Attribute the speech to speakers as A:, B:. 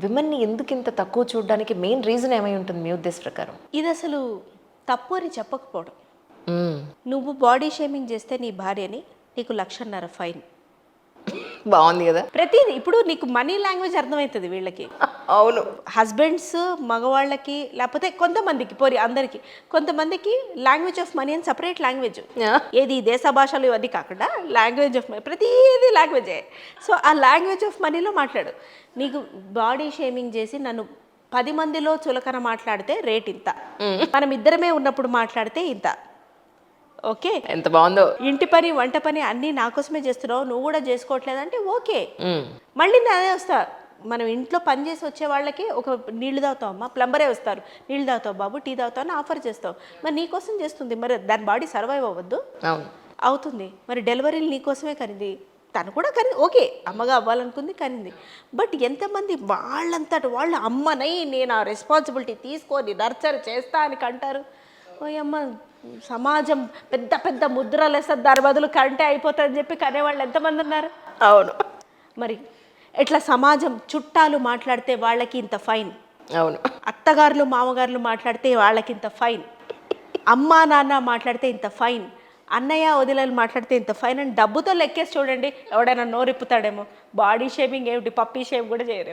A: విమెన్ని ఎందుకు ఇంత తక్కువ చూడడానికి మెయిన్ రీజన్ ఏమై ఉంటుంది మీ ఉద్దేశ ప్రకారం?
B: ఇది అసలు తప్పు అని చెప్పకపోవడం.
A: మ్మ్.
B: నువ్వు బాడీ షేమింగ్ చేస్తే నీ భార్యని నీకు 1,00,000 ఫైన్.
A: బాగుంది కదా.
B: ప్రతిదీ ఇప్పుడు నీకు మనీ లాంగ్వేజ్ అర్థమవుతుంది వీళ్ళకి.
A: అవును.
B: హస్బెండ్స్ మగవాళ్ళకి లేకపోతే కొంతమందికి పోరి అందరికి కొంతమందికి లాంగ్వేజ్ ఆఫ్ మనీ అని సపరేట్ లాంగ్వేజ్. ఏది దేశ భాషలు అది కాకుండా లాంగ్వేజ్ ఆఫ్ మనీ ప్రతిదీ లాంగ్వేజే. సో ఆ లాంగ్వేజ్ ఆఫ్ మనీలో మాట్లాడు. నీకు బాడీ షేమింగ్ చేసి నన్ను 10 మందిలో చులకన మాట్లాడితే రేట్ ఇంత, మనం ఇద్దరమే ఉన్నప్పుడు మాట్లాడితే ఇంత. ఓకే,
A: ఎంత బాగుందో.
B: ఇంటి పని వంట పని అన్నీ నా కోసమే చేస్తున్నావు, నువ్వు కూడా చేసుకోవట్లేదంటే ఓకే.
A: మ్మ్.
B: మళ్ళీ నేను అదే వస్తా. మనం ఇంట్లో పని చేసి వచ్చే వాళ్ళకి ఒక నీళ్లు తాగుతావు అమ్మా, ప్లంబరే వస్తారు, నీళ్ళు తాగుతావు బాబు, టీ తాగుతావు అని ఆఫర్ చేస్తావు. మరి నీ కోసం చేస్తుంది, మరి దాని బాడీ సర్వైవ్ అవ్వద్దు?
A: అవును.
B: అవుతుంది. మరి డెలివరీలు నీ కోసమే కనింది, తను కూడా ఓకే అమ్మగా అవ్వాలనుకుంది కనింది. బట్ ఎంతమంది వాళ్ళంతటి వాళ్ళు అమ్మనై నేను ఆ రెస్పాన్సిబిలిటీ తీసుకొని నర్చర్ చేస్తా అని కంటారు. ఓ అమ్మ, సమాజం పెద్ద పెద్ద ముద్రలు వేస్తారు, దాని బదులు కంటే అయిపోతుందని చెప్పి కనేవాళ్ళు ఎంతమంది ఉన్నారు?
A: అవును.
B: మరి ఎట్లా సమాజం చుట్టాలు మాట్లాడితే వాళ్ళకి ఇంత ఫైన్,
A: అవును.
B: అత్తగారులు మామగారులు మాట్లాడితే వాళ్ళకి ఇంత ఫైన్, అమ్మా నాన్న మాట్లాడితే ఇంత ఫైన్, అన్నయ్య వదిలేలు మాట్లాడితే ఇంత ఫైన్ అని డబ్బుతో లెక్కేసి చూడండి. ఎవడైనా నోరిప్పుతాడేమో. బాడీ షేమింగ్ ఏమిటి, పప్పీ షేమ్ కూడా చేయరేమో.